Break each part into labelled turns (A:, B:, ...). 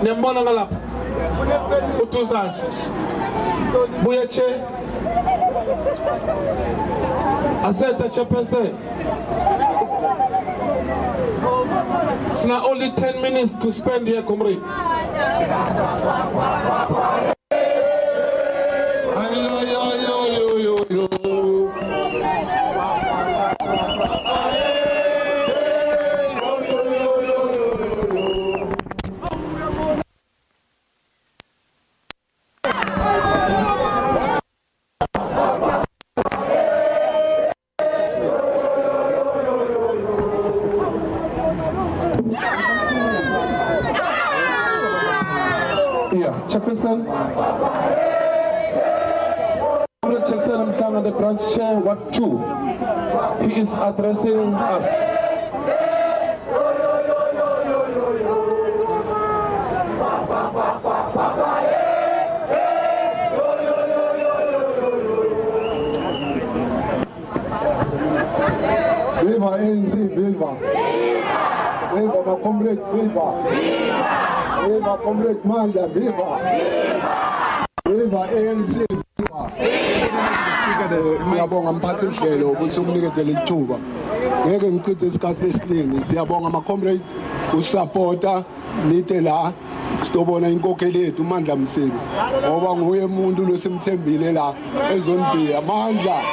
A: Nembona ngalapha. Utuzana. Buyeche. Aseta chairperson. It's now only 10 minutes to spend here, comrade. Chairperson, Chairperson Nhlanhla, the branch chair, Ward 2. He is addressing us.
B: Viva ANC, viva! Viva, my comrade, viva! Viva, comrade Mandla, viva! Viva ANC, viva! Ngiyabonga mphathi hlelo ukuthi umniketele ithuba. Ngeke ngichithe isikhathi esiningi. Siyabonga ama comrades usupporta nite la sitobona inkokheli yethu uMandla Msibi. Ngoba nguye umuntu losimthembile la ezondiya Mandla.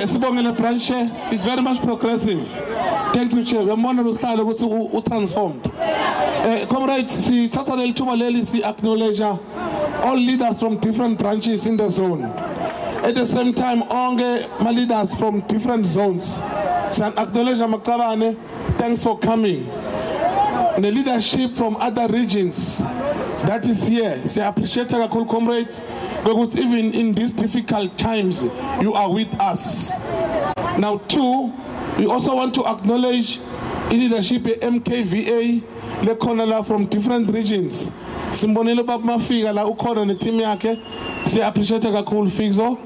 A: Sibongile branch is very much progressive. Thank you, Chair. We are more than transformed. Comrades, si acknowledge all leaders from different branches in the zone. At the same time, all my leaders from different zones. So acknowledge Makabane. Thanks for coming. And the leadership from other regions that is here. So I appreciate our comrades. Because even in these difficult times, you are with us. Now, two, we also want to acknowledge the leadership of MKVA, the Konala from different regions. Simbonile Bab Mafiga, la ukona ne team yake, si appreciate ka cool fixo.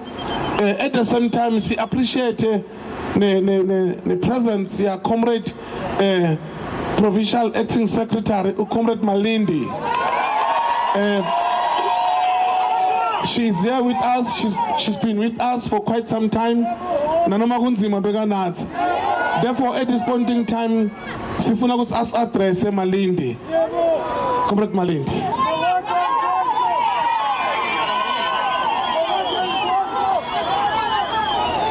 A: At the same time, si appreciate the presence ya comrade Provincial Acting Secretary, Comrade Malindi. She's here with us. She's been with us for quite some time. Therefore, at this point in time, sifuna us address Malindi. Comrade Malindi.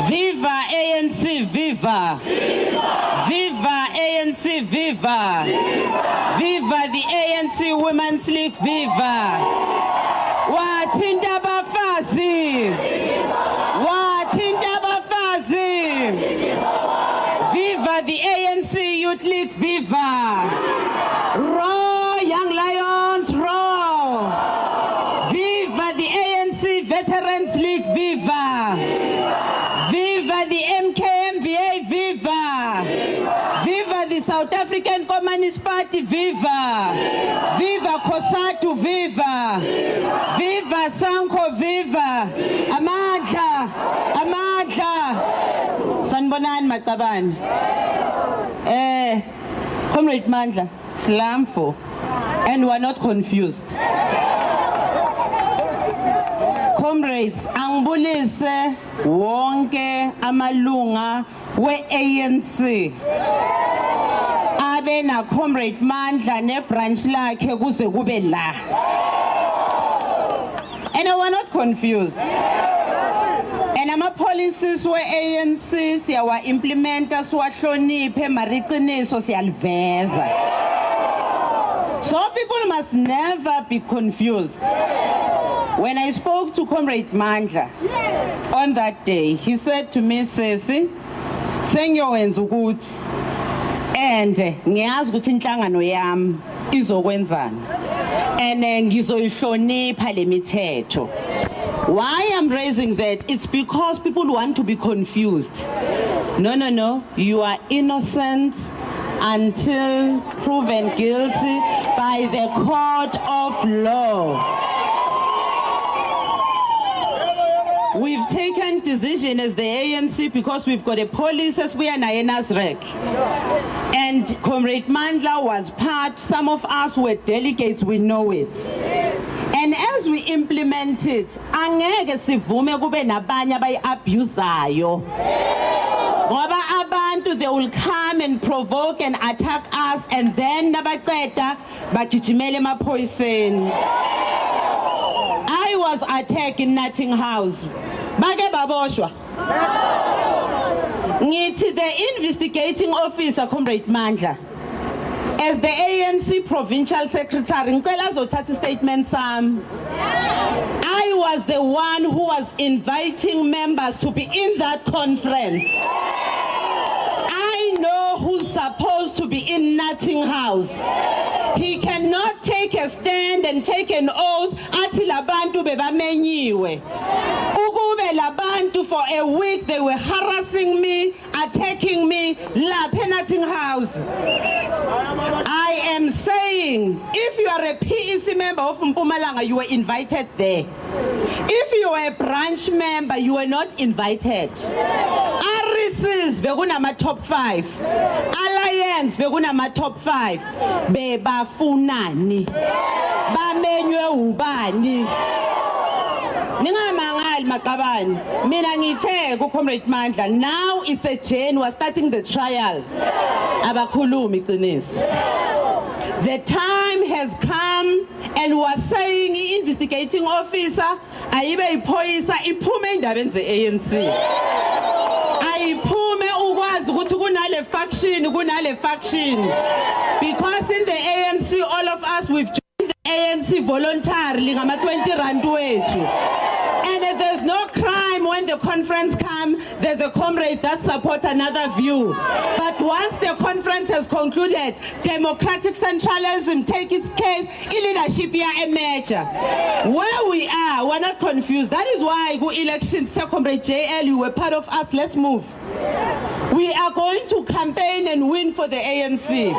C: Viva ANC, viva! Viva ANC, viva! Viva the ANC Women's League, viva! Wathinta bafazi! Wathinta bafazi! Viva the ANC Youth League, viva! Roar, young lions, roar! Viva the ANC Veterans League, viva! Viva the MKMVA, viva! Viva the South African Communist Party, viva! Viva COSATU, viva! Viva Sanko, viva! Amandla! Amandla! Sanibonani Macabane. Comrade Mandla, Slamfo, and we are not confused. Comrades, angibulise wonke amalunga we-ANC abe na Comrade Mandla ne branch lakhe kuze kube la. And we are not confused. And ama policies we-ANC siyawa implementa siwahloniphe mariqiniso siyaliveza. So people must never be confused. When I spoke to Comrade Mandla on that day, he said to me, Sesi, sengiyowenza ukuthi and ngiyazi ukuthi inhlangano yami izokwenzana and ngizoyihlonipha le mithetho. Why I'm raising that? It's because people want to be confused. No. You are innocent until proven guilty by the court of law. we've taken decision as the ANC because we've got a police as we are Nasrek. And Comrade Mandla was part, some of us were delegates, we know it. And as we implement it, angeke sivume kube nabanye abayi-abusayo. Ngoba abantu, they will come and provoke and attack us, and then nabaqeda bagijimele emaphoyiseni. I was attacked in Notting House. Bake baboshwa. Ngithi the investigating officer, Comrade Mandla, as the ANC provincial secretary, ngicela azothatha statement sam. I was the one who was inviting members to be in that conference. I know who's supposed to be in Notting House. He cannot take a stand and take an oath ati labantu bebamenyiwe. Ukube labantu for a week they were harassing me, attacking me, lapha Notting House. I am saying, if you are a PEC member of Mpumalanga, you were invited there. If you are a branch member, you were not invited. RCs, bekunama top 5. Alliance, bekunama top 5. Bebafunani. Bamenywe ubani. Ningamangali makabani. Mina ngithe ku Comrade Mandla, now it's a chain, we're starting the trial. Abakhulumi iqiniso. The time has come, and we are saying investigating officer ayibe iphoyisa iphume endabeni ze-ANC. Ayiphume ukwazi ukuthi kunale faction. Because in the ANC, all of us, we've joined the ANC voluntarily ngama 20 rand wethu. And there's no crime when the conference comes, there's a comrade that supports another view. But once the conference has concluded, democratic centralism take its case, leadership here emerge. Where we are, we're not confused. That is why go elections, Comrade JL, you were part of us, let's move. We are going to campaign and win for the ANC.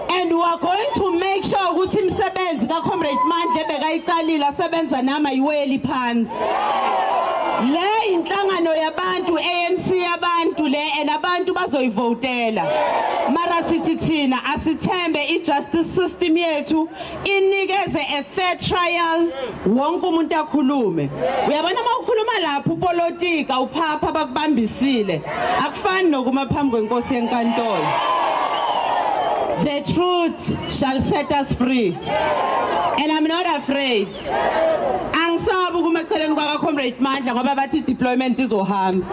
C: And we are going to make sure ukuthi imsebenzi ka Comrade Mandla ebekayiqalile asebenza nama iweli phansi. Le inhlangano yabantu ANC yabantu le and abantu bazoyivotela. Mara sithi thina asithembe i-justice system yethu inikeze a fair trial, wonke umuntu akhulume. Uyabona mawukhuluma lapho upolitika uphapha bakubambisile. Akufani nokuma phambi kwenkosi yenkantolo. The truth shall set us free. And I'm not afraid. Angisabi ukumaceleni kwa Comrade Mandla ngoba bathi deployment izohamba.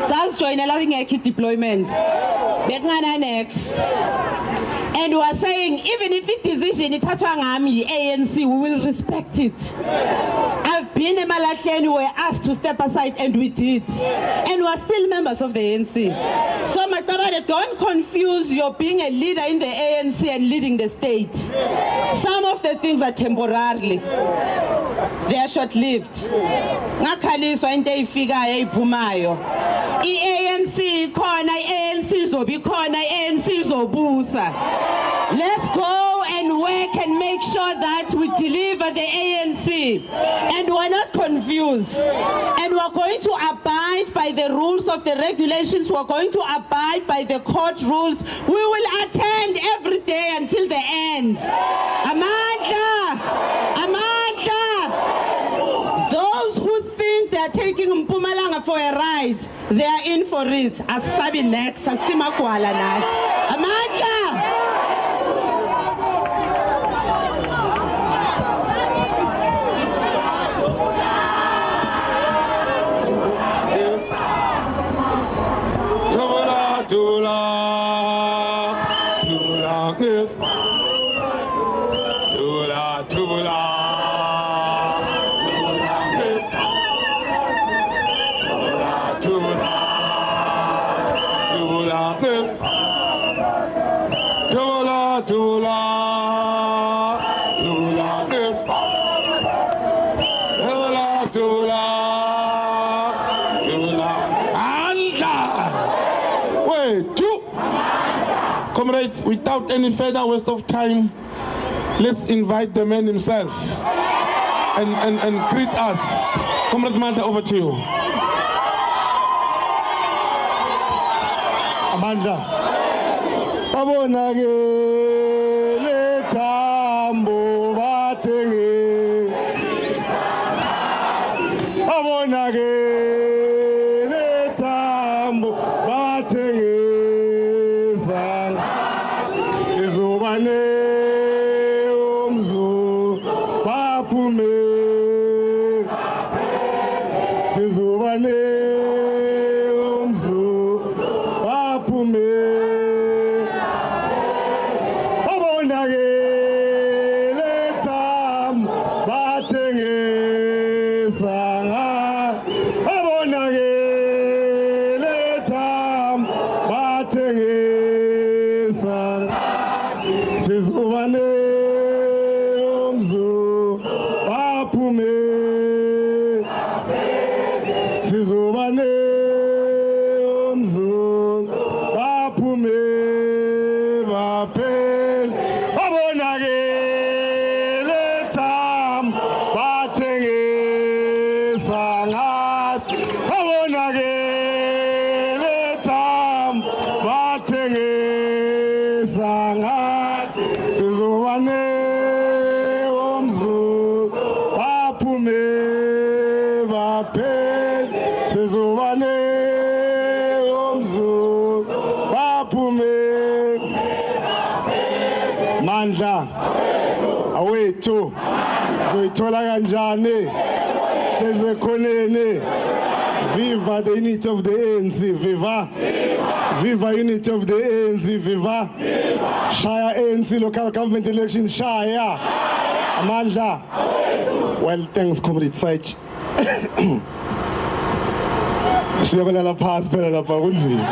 C: Sasijoinela ingekho deployment. Bekungana next. And we are saying, even if it decision ithathwa ngami ANC, we will respect it. I've been in Malahleni, we were asked to step aside, and we did. And we are still members of the ANC. So, Matabade, don't confuse your being a leader in the ANC and leading the state. Some of the things are temporarily. They are short-lived. Ngakhaliswa into eyifikayo eyiphumayo. I-ANC khona, i-ANC zobi khona, i-ANC zobusa. Let's go and work and make sure that we deliver the ANC. And we're not confused. And we're going to abide by the rules of the regulations. We're going to abide by the court rules. We will attend every day until the end. Amandla! Amandla! Those who think they're taking Mpumalanga for a ride, they are in for it. Asabi next, asima kwala nat. Amandla!
A: Comrades, without any further waste of time, let's invite the man himself and greet us. Comrade Mandla, over to you.
B: Amandla. Babona ke lethambo bathenge. Babona ke lethambo bathenge. Sizobane umzu baphume. Sizobane umzu baphume. Babona ke lethambo bathengisa ngathi. Babona ke lethambo bathengisa ngathi. Sizobane umzu baphume. Sizobane umzu baphume baphela. Babona ke lethambo bathengisa ngathi. Babona ke lethambo bathengisa ngathi. Sizobane umzu baphume baphela. Sizobane umzu baphume. Mandla awethu soyithola kanjani sezekhoneni. Viva the unity of the ANC, viva. Viva unity of the ANC, viva. Shaya ANC local government elections, shaya. Amandla. Well, thanks, Comrade Saich. Siyabalala phasi phela lapha kunzima.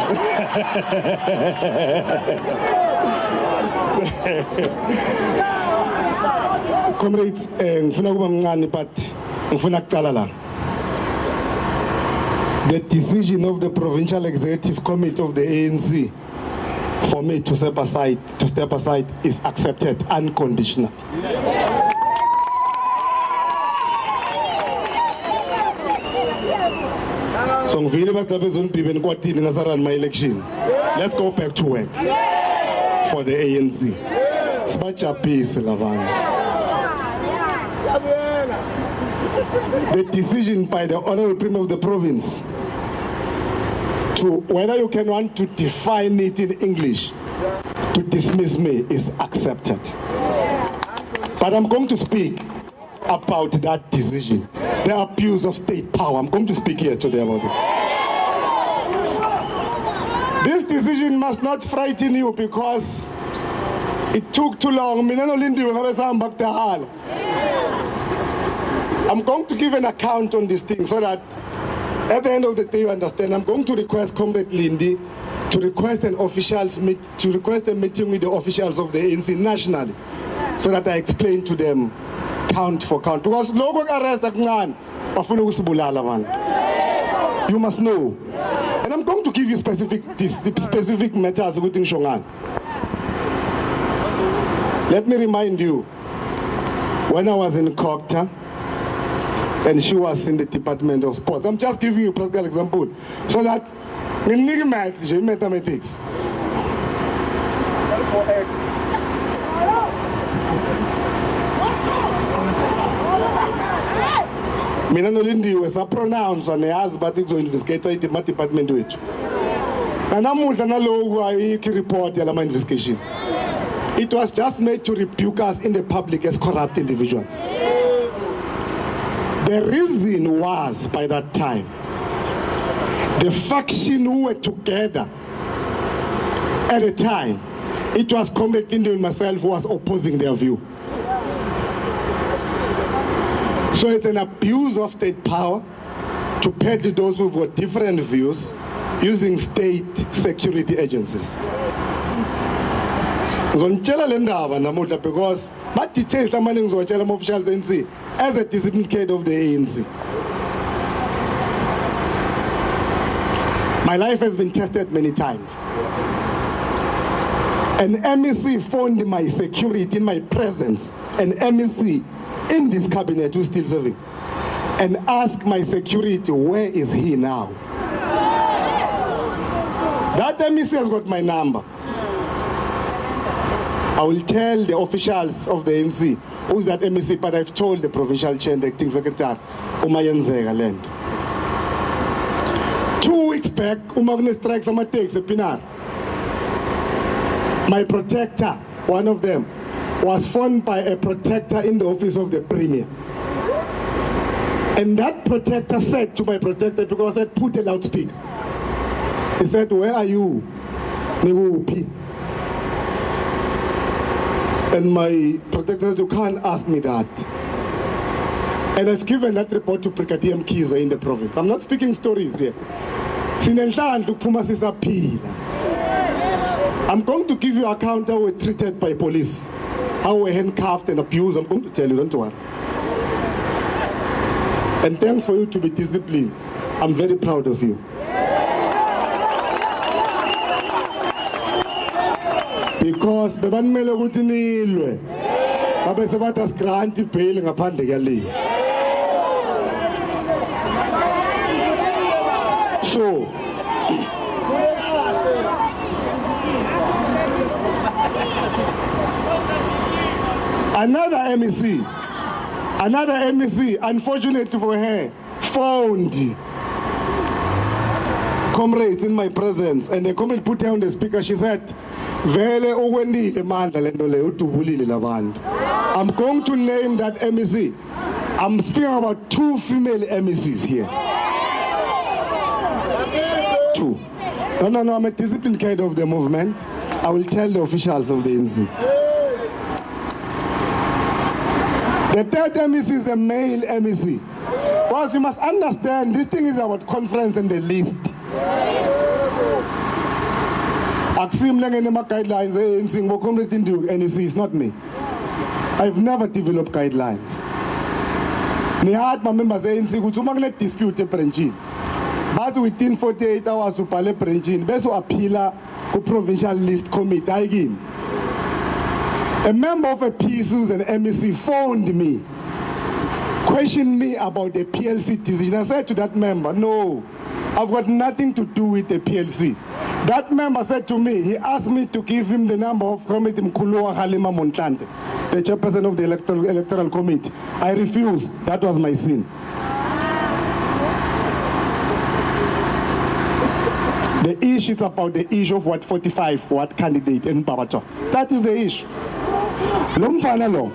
B: Comrades, ngifuna kuba mncane but ngifuna kucala la. The decision of the Provincial Executive Committee of the ANC for me to step aside is accepted unconditional. So ngivile basabezona ibhibeni kwatini ngasarani my election. Let's go back to work for the ANC. Sibajabhise labantu. The decision by the Honorable Premier of the province to whether you can want to define it in English to dismiss me is accepted. But I'm going to speak about that decision, the abuse of state power. I'm going to speak here today about it. This decision must not frighten you because it took too long. I'm going to give an account on this thing so that at the end of the day you understand. I'm going to request Comrade Lindy to request a meeting with the officials of the ANC nationally so that I explain to them count for count. Because logo arrest bafuna ukusibulala man. You must know. And I'm going to give you specific matters ukuthi ngisho ngani. Let me remind you, when I was in Kokta and she was in the Department of Sports. I'm just giving you a practical example so that in mathematics. Mina nolindiwe sapronounce neyazi bathi kuzoinvestigate iphi department wethu. Namuhla naloku ayikho report yalama investigation. It was just made to rebuke us in the public as corrupt individuals. The reason was, by that time, the faction who were together at the time, it was Comrade Lindy and myself who was opposing their view. So it's an abuse of state power to peddle those who've got different views using state security agencies. Ngizonitshela le ndaba namuhla because my details amanye ngizowatshela ama-officials ANC as a disciplined head of the ANC. My life has been tested many times. An MEC phoned my security in my presence, an MEC in this cabinet who's still serving. and ask my security, where is he now? That MEC has got my number. I will tell the officials of the ANC who's that MEC, but I've told the provincial chair and the acting secretary, Umayenzega land. 2 weeks back, Umagne strikes on takes a pinar. My protector, one of them, was phoned by a protector in the office of the Premier. And that protector said to my protector, because I said, put a loudspeaker. He said, where are you? And my protector said, you can't ask me that. And I've given that report to Brigadier Mkiza in the province. I'm not speaking stories here. I'm going to give you an account how we were treated by police, how we were handcuffed and abused. I'm going to tell you, don't worry. And thanks for you to be disciplined. I'm very proud of you. Because the banmele ukuthi nilwe babe sebatha grant bail ngaphandle kwale. So another MEC, unfortunately for her, found comrades in my presence, and the comrade put her on the speaker. She said, I'm going to name that MEC. I'm speaking about 2 female MECs here. 2. No, I'm a disciplined head of the movement. I will tell the officials of the ANC. The 3rd MEC is a male MEC. Because you must understand, this thing is about conference and the list. Guidelines, it's not me. I've never developed guidelines. My members ANC dispute Prenjin. But within 48 hours to Pale Prenjin, Beso appeal to provincial list committee. A member of a PSUs and MEC phoned me, questioned me about the PLC decision. I said to that member, no, I've got nothing to do with the PLC. That member said to me, he asked me to give him the number of Committee Mkhuluwa Halima Montlante, the chairperson of the electoral committee. I refused. That was my sin. The issue is about the issue of what 45, what candidate in Babacho. That is the issue. Lumfana lo.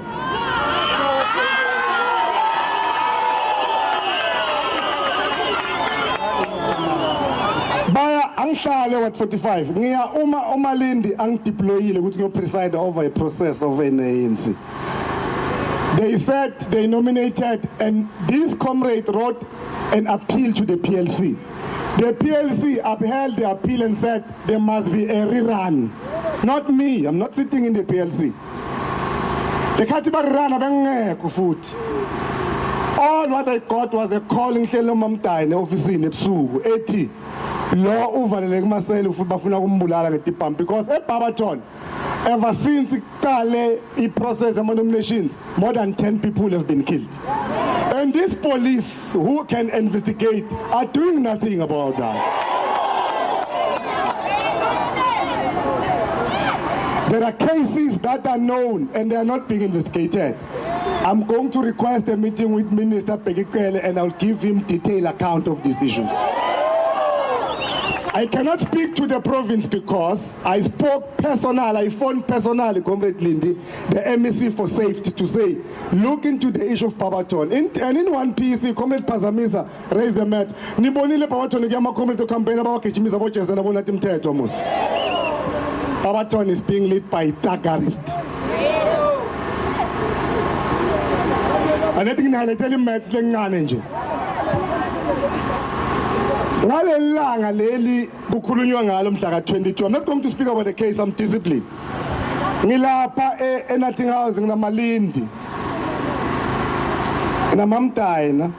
B: Angihlale what 45 ngiya uma Lindi angideployile ukuthi ngiyopreside over a process of an ANC. They said they nominated, and this comrade wrote an appeal to the PLC. The PLC upheld the appeal and said there must be a rerun. Not me, I'm not sitting in the PLC. The Katiba rerun abengekho futhi. All what I got was a call Nhlanhla Mamtane office in ebusuku ethi law uvaleleke masele futhi bafuna kumbulala ngetipamp, because eBarberton ever since iqale process of nominations, more than 10 people have been killed. And these police who can investigate are doing nothing about that. There are cases that are known and they are not being investigated. I'm going to request a meeting with Minister Pegikele and I'll give him detailed account of these issues. I cannot speak to the province because I spoke personal, I phoned personally, Comrade Lindi, the MEC for safety, to say, look into the issue of Barberton. And in one PC, Comrade Pazamisa raised the matter. Nibonile Barberton, Gama Comrade to campaign about Kichimisa Watches and about him almost. Barberton is being led by Dagarists. And I think I tell him that I'm not going to speak about the case, I'm disciplined. Ngilapha nothing house nginamalindi. Nginamamtayina.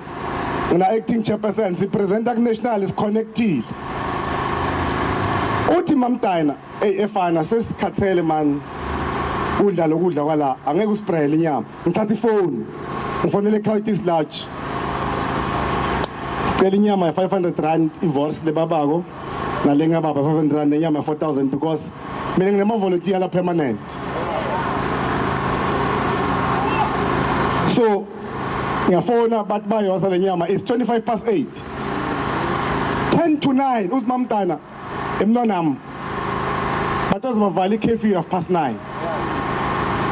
B: Ngina acting chairperson, si president national is connected. Uthi mamtayina, efana sesikhathele man. Udla kwala, angeke usprayele inyama. Ngithatha ifone. Ngifonele eCounties Lodge.
D: Selling inyama 500 rand divorce le babako nalenga baba 500 rand inyama 4,000 because mina nginema volunteer la permanent. So ngiyafona bathi bayosa le nyama is 8:25. 10 to 9 uzimamntana emnonam batoze bavali curfew 9:30.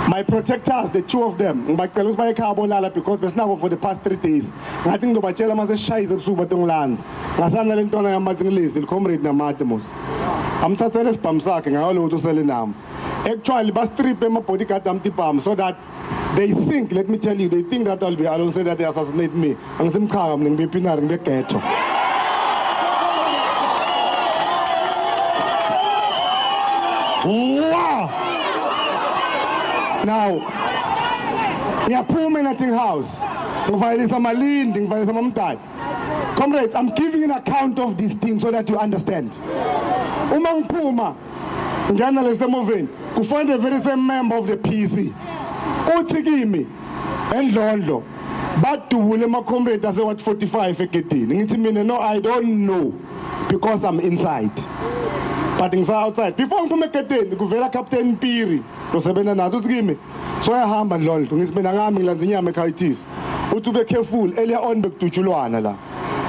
D: My protectors, the two of them, ngibacela ukuthi baye ekhaya bolala because besinabo for the past 3 days. Ngathi ngizobatshela mase sishayize ebusuku batonglanza. Ngasana le ntwana yamathi ngilisi licomrade namatemos. Amthathele isibhamu sakhe ngayo lo ukuthi usele nami. Actually bastrip ema-bodyguard amtipam so that they think, let me tell you, they think that I'll be alone, say that they assassinate me. Angisimchaka mina ngibe epinari ngibe ghetto. Wow! Now, ngiyaphuma eNating House. Ngivayelisa amalindi, ngivayelisa amamdali. Comrades, I'm giving an account of these things so that you understand. Uma ngiphuma ngiyana lesemoveni, kufanele the very same member of the PC. Uthi kimi endlondlo badubule ama-comrades ase what 45 egedini. Ngithi mina no, I don't know because I'm inside. But outside. Before ngiphume egedini kuvela Captain Piri losebenza nathi uthi kimi so yahamba ndlondlo ngithi mina ngami ngilandza inyama ekhayithisi. Uthi ube careful earlier on bekudutshulwana la.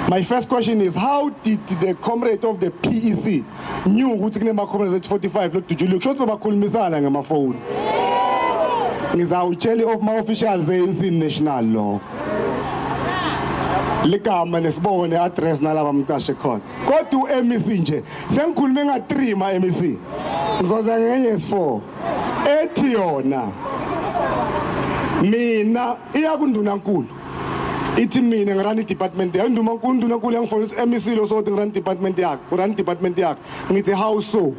D: My first question is, how did the comrade of the PEC knew ukuthi kunema comrades at 45 lokudutshulwa? Kusho bakhulumisana ngamafoni. Ngizawutshela of my officials in national law. Ligama nesibone address nalaba mqashe khona. Kodwa uMEC nje sengikhulume nga3 ma MEC. Ngizoza ngenye s4. Ethi yona mina iyakunduna nkulu. Ithi mina ngirani department yakhe nduma nkunduna nkulu yangifona ukuthi MEC lo so ngirani department yakhe, urani department yakhe. Ngithi how so?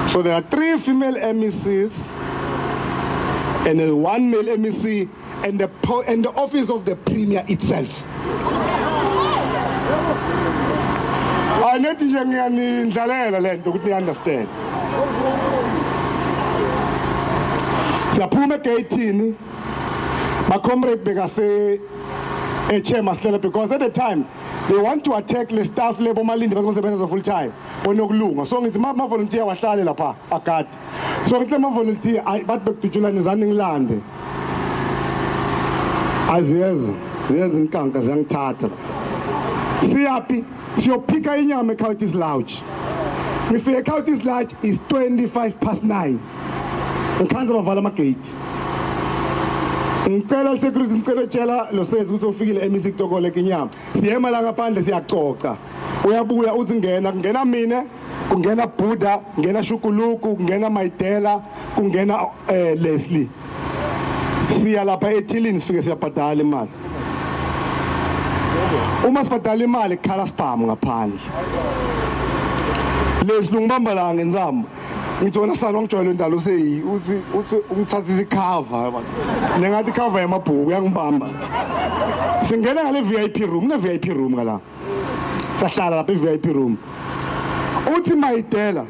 D: So there are 3 female MECs and 1 male MEC and the office of the premier itself. Anethi nje ngiyanidlalela lento ukuthi understand. Siyaphuma egate-ini my comrade bekase chairman Stella because at the time they want to attack the staff labor malindi basebenza full time bonokulunga so ngithi ma volunteer wahlale lapha agade so ngithi ma volunteer bathi bekudutshula nizani ngilande aziyezi inkanka ziyangithatha siyapi siyophika inyama eCounties Lodge ngifike eCounties Lodge is 9:25 ngikhanza bavala amagate ngicela security ngicela tshela lo sezi ukuthi ufikile eMEC kutokole inyama siyema la ngaphandle siyacoca uyabuya uthi kungena mina kungena Buddha kungena Shukuluku kungena Mayidela kungena Leslie siya lapha ethilini sifike siyabhadala imali uma sibhadala imali khala spam ngaphandle Leslie ngibambala ngenzamo ngithola salo ngijwayele indalo uthi ungithathisa icover nengathi cover yamabhuku yangibamba singena ngale VIP room ne VIP room ngala sahlala lapha eVIP room uthi Mayidela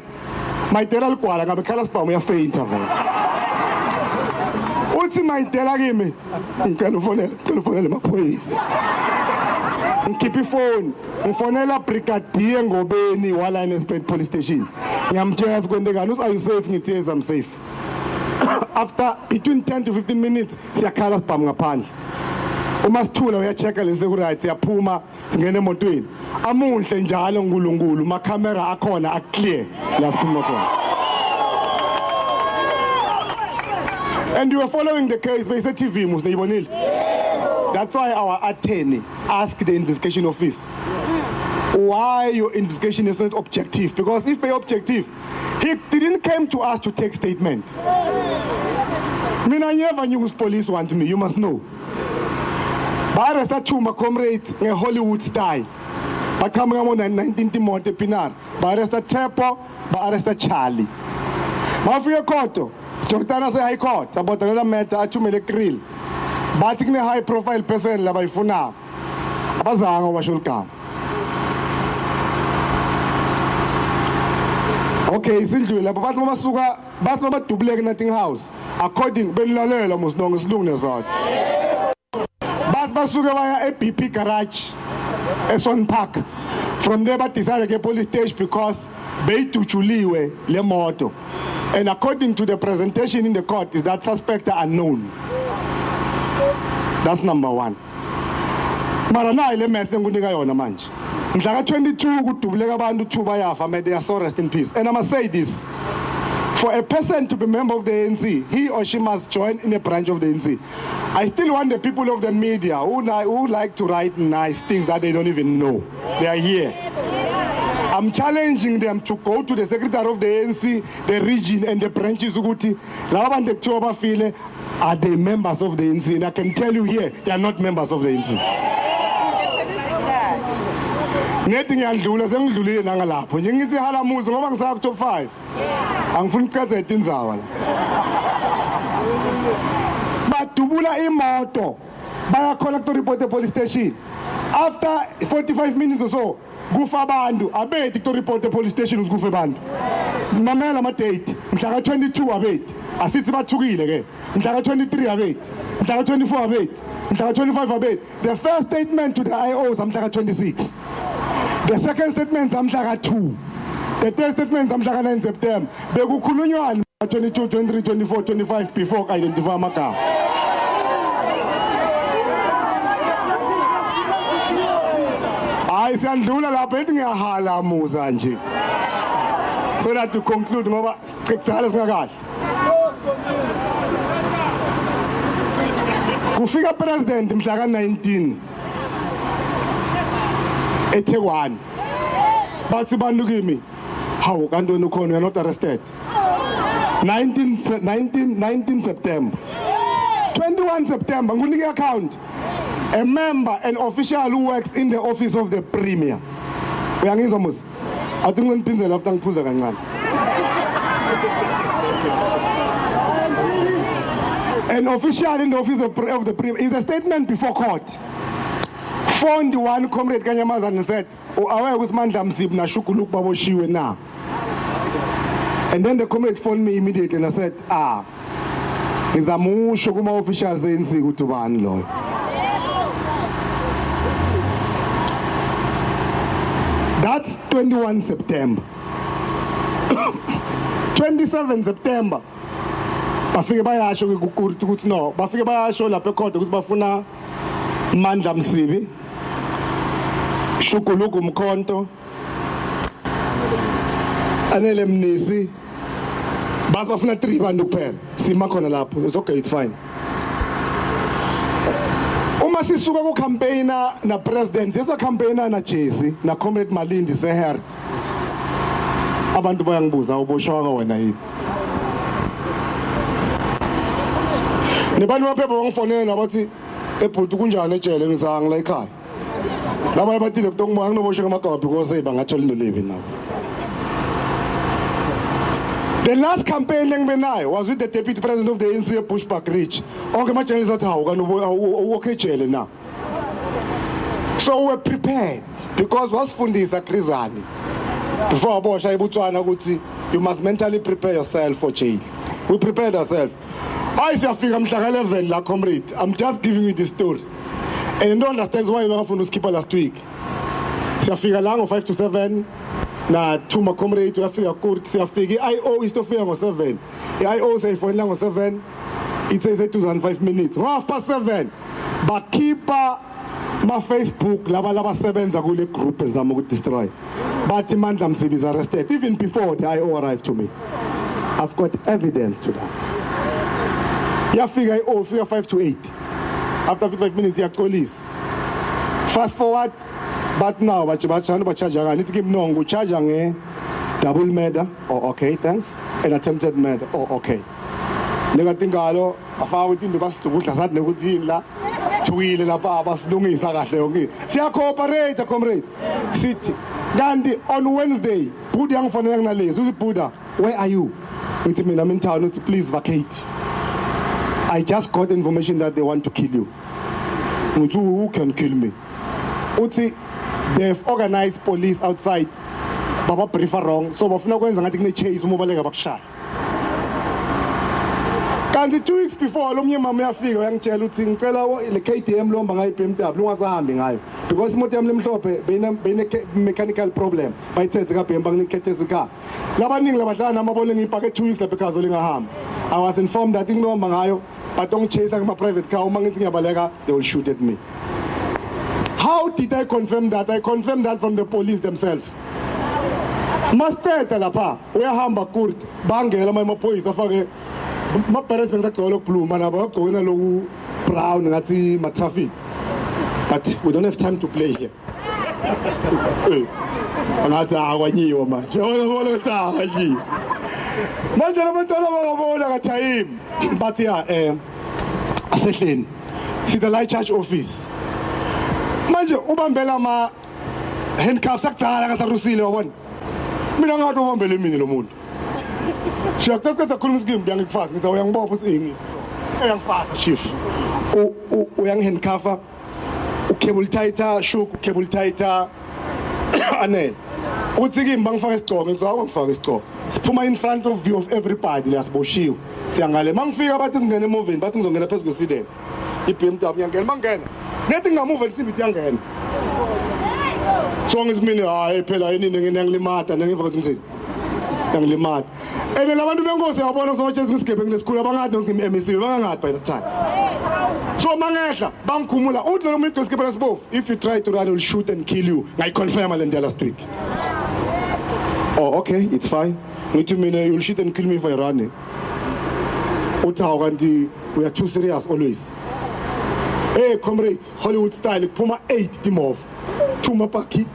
D: ligwala ngabe khala spam uyafainta vele uthi Mayidela kimi ngicela ufonele emaphoyisa ngikhipha ifoni ngifonela brigadier Ngobeni wala eNesport police station ngiyamtshela sikwendekani uthi are you safe ngithi yes I'm safe after between 10 to 15 minutes siyakhala sibhamu ngaphandle uma sithula uyachecka lese ku right siyaphuma singena emotweni amuhle njalo nkulunkulu ma camera akhona aclear la siphuma khona and you are following the case base TV musneyibonile. That's why our attorney asked the investigation office why your investigation is not objective, because if they objective he didn't come to us to take statement. Mina never news police want me, you must know. Ba arresta 2 my comrades nge Hollywood style baqhamuka mo 19 Timote Pinar ba arresta Tepo ba arresta Charlie mafika court Jordana se high court abotela matter athumele grill bathi kune high profile person la bayifuna abazanga basho ligama. Okay, sindlule lapho bathi mabasuka bathi mabadubuleke eNating House according benilalela mosnonke silungu nezathu bathi basuke baya e-BP garage eSwan Park. From there they decided to police station because beyitujuliwe le moto. And according to the presentation in the court is that suspects are unknown. That's number one. Mara na ile mess engunika yona manje. Mhla ka-22 kudubuleka abantu 2 bayafa, may they are so rest in peace. And I must say this. For a person to be member of the ANC, he or she must join in a branch of the ANC. I still want the people of the media who like to write nice things that they don't even know. They are here. I'm challenging them to go to the secretary of the ANC, the region and the branches. Are they members of the ANC? And I can tell you here, they are not members of the ANC. Nothing yandlula sengidlulile nangalapho nje ngithi halamuzi ngoba ngisaka ku top 5 angifuni ukuchaza indzawo la badubula imoto baya khona ku report police station after 45 minutes or so kufa abantu abethi ku report police station ukufa abantu mamela ama date mhla ka 22 abethi asithi bathukile ke mhla ka 23 abethi mhla ka 24 abethi mhla ka 25 abethi the first statement to the IO is mhla ka 26. The second statement is 2. The third statement is 9 September. Bekukhulunywa 22, 23, 24, 25 before identify amagama. Hayi siyandlula lapha ethi ngiyahala muza nje. So that to conclude ngoba sicisala singakahle. Kufika president mhla ka 19. eThekwani bathi bantu kimi hawu kanti wena ukhona, you are not arrested. 19 September 21 September ngunike account a member, an official who works in the office of the premier. Uyangizwa musi athi nginiphinzela after ngiphuza kancane. An official in the office of the premier is a statement before court. Phoned one comrade Kanyamazan and said, aware with Mandla Msibi na shukulu baboshiwe na. And then the comrade phoned me immediately and I said, is a mu shukuma officials in Sigutuban law. That's 21 September. 27 September. Bafike bayasho ukuthi no, bafike bayasho lapha ecourt ukuthi bafuna Mandla Msibi. Shukuluku Mkhonto Anele Mnisi bafuna 3 bantu kuphela sima khona lapho. It's okay, it's fine. Uma sisuka ku campaigner na president yesa campaigner na Jesse na comrade Malindi seherd abantu bayangibuza uboshawa wena yini nebani waphepha bangifonela bathi ebhuti kunjani ejele ngizanga la ekhaya laba bathile kutongoba nginoboshe ngamagaba because bangathola into levi now. The last campaign lengibenayo was with the deputy president of the ANC at Bushbuck Ridge. Onke ama-journalists athi hawu kanti uwokhe ejele na. So we're prepared because wasifundisa Krizani before abosha eBotswana ukuthi you must mentally prepare yourself for jail. We prepared ourselves. I siyafika mhla ka 11 la comrade. I'm just giving you the story. And you don't understand why we bangafuna uskippa last week. Siyafika la ngo 5 to 7 na Chuma comrade uyafika court siyafika IO is to fika ngo 7. IO sayifonela ngo 7. It says 205 minutes. 7:30. Bakhipha ma Facebook laba sebenza kule group ezama uku destroy. But Mandla Msibi is arrested even before the IO arrived to me. I've got evidence to that. Yafika IO fika 5 to 8. After 55 minutes ya police. Fast forward, but now bachajanga nithi kimnongo charge nge double murder or okay thanks, an attempted murder or okay. Nekathi ngalo afawe into basidukudla sathi nekuthi la sithwile lapha abasilungisa kahle yonke. Siya cooperate comrade. Sithi kanti on Wednesday Buddha yangifonela nginalezi uthi Buddha where are you? Ngithi mina I'm in town uthi please vacate. I just got information that they want to kill you. Who can kill me? Uthi they've organized police outside. Baba briefer wrong. So bafuna kwenza ngathi kune chase umobaleka bakushaya. Kanti 2 weeks before lo mnyama uyafika uyangitshela uthi ngicela le KTM lomba ngayi BMW ungasahambi ngayo because imoto yami lemhlophe bene mechanical problem bayithethe ka BMW nginikhethe car labaningi labahlala namabone ngipake 2 weeks lapha ekhaya lingahamba. I was informed that ingilomba ngayo but don't chase ngama private car uma ngithi ngiyabaleka they will shoot at me. How did I confirm that? I confirmed that from the police themselves. Masteta lapha uyahamba Kurt bangela amaphoyisa afake ma-parents bengagqoka blue mana bagqokena loku brown ngathi ma-traffic, but we don't have time to play here. Angathi akwanyiwa manje yabona ukuthi akwanyiwa manje labantwana bangabona ngathayimi but yeah asehleni see the light charge office manje ubambela ama handcuffs akudala ngasarusile wabona mina ngathi ubambele mina lo muntu siyaqhaqhaza khuluma isikimi ngiyangikufasa ngithi uyangibopha usingi uyangifasa chief uyanghandcuffa ucable tighter shook ucable tighter anele uthi kimi bangifaka isigqoko ngithi awangifaka isigqoko siphuma in front of view of everybody lasiboshiwe siyangale mangifika bathi singene emoveni bathi ngizongena phezulu kwesideni iBMW ngiyangena mangena nethi ngingamove lisibithi yangena so ngizimini hayi phela yini ngiyangilimata ngiva ukuthi ngizini ngilimata ene labantu benkosi yabona sobatshela ngisigebengu lesikhulu abangathi ngimi MEC bangangathi by the time so mangehla bangikhumula uthi lo muntu osikepela sibofu if you try to run he will shoot and kill you ngayi confirm le last week. Oh okay, it's fine. Ngithi mina you will shoot and kill me if I run. Uthi hawu kanti we are too serious always. Hey comrades, Hollywood style kuphuma 8 timov 2 mapaki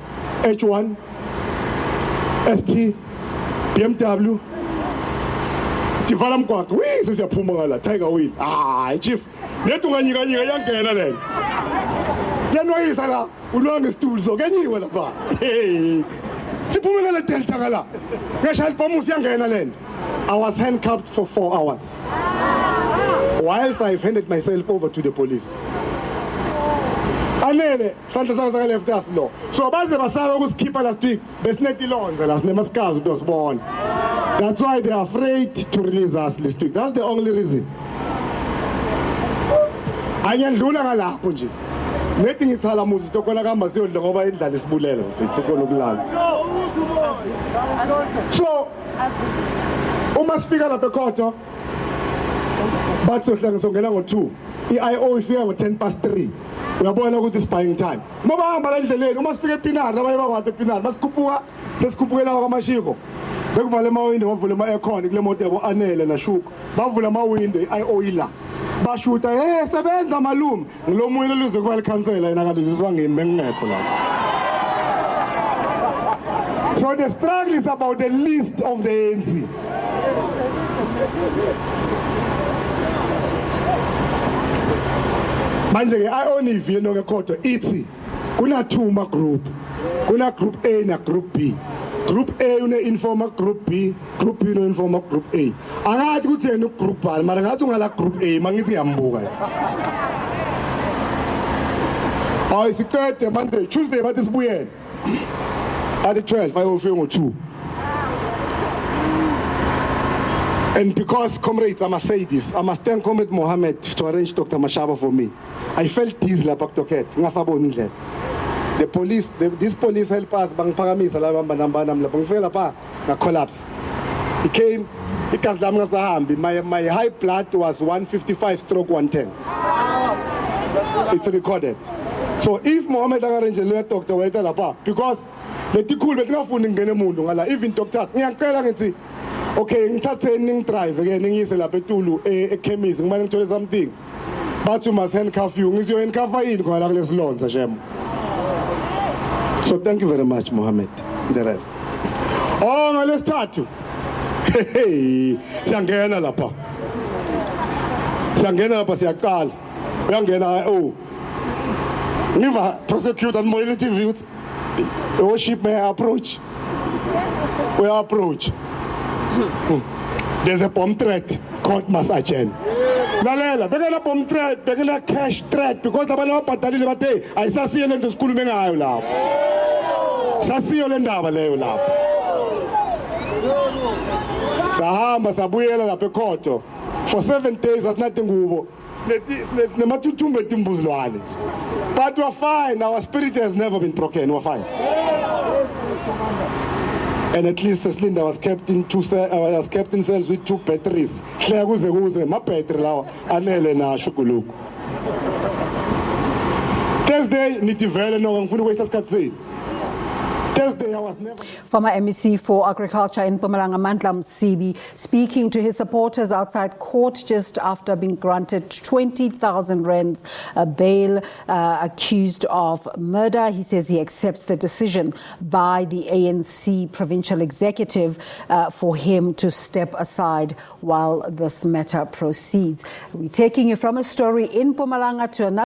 D: H1 ST BMW tivala mkwakho sesiyaphuma ngala tiger wheel chief nethi unganyikanyika yangena lena yanoyisa la ulonge stool so kanyiwe lapha siphumela delta ngala ngeshaya ibomusi yangena lena. I was handcuffed for 4 hours whilst I've handed myself over to the police. Anele sandla saka saka left us lo so baze basaba ukusikhipha last week besinetilonze la sinemasikazi udosibona. That's why they are afraid to release us this week. That's the only reason. Ayandlula ngalapho nje nethi ngithala muzi sitokona kamba siyodla ngoba indlala isibulele mfethu khona ukulala. So uma sifika lapha ekhotho bathi sohlanga songena ngo2 iIO ifika ngo3:10. Uyabona ukuthi is buying time. Uma bahamba la endleleni uma sifika ePinari abaye bakwade ePinari masikhuphuka sesikhupukela kwaMashiko bekuvale amawindi bavula ama-aircon kule moto yabo anele nashuka bavula amawindi iIO ila bashuta sebenza malume ngilomunye loluze kuba likhansela yena kanti uzizwa ngimi bengingekho la. So the struggle is about the list of the ANC. Manje ke iOnivile no ke kodwa ithi kuna 2 ma group. Kuna group A na group B. Group A une informa group B, group B no informa group A. Angathi ukuthi yena group bani mara ngathi ungala group A mangithi ngiyambuka. Siqede Monday, Tuesday bathi sibuyele. At the 12 ayofika ngo2. And because comrades, I must say this, I must thank Comrade Mohammed to arrange Dr. Mashaba for me. I felt dizzy lapha kutoket, ngasabona indlela. The police, these police help us bangiphakamisa la bamba nambana lapha ngifika lapha nga collapse. He came, igazi lami ngasahambi, my high blood was 155/110. It's recorded. So if Mohammed arrange le doctor wayeta lapha because letikhulu betingafuni ngene umuntu ngala even doctors ngiyacela ngithi okay ngithatheni ngidrive ke ngiyise lapha eTulu eChemist ngimane ngithole something bathi must handcuff you ngizo handcuff yini khona kulesilonza shem. So thank you very much Mohammed the rest. Oh ngalesithathu siyangena lapha siyaqala uyangena ngiva prosecutor and more interviews. The worship may approach. We approach. There's a bomb threat. Court must attend. Lalela, begala bomb threat, begala cash threat because the bala patali bate. I sasi le ndo school menga ayo la. Sasi le ndaba le la. Sahamba sabuyela la pekoto. For 7 days, there's nothing over. But we're fine. Our spirit has never been broken. We're fine. And at least Linda was kept in cells with 2 batteries. Thursday, Thursday, I was never...
E: Former MEC for Agriculture in Mpumalanga, Mandla Msibi, speaking to his supporters outside court just after being granted 20,000 rands bail, accused of murder. He says he accepts the decision by the ANC provincial executive for him to step aside while this matter proceeds. We're taking you from a story in Mpumalanga to another.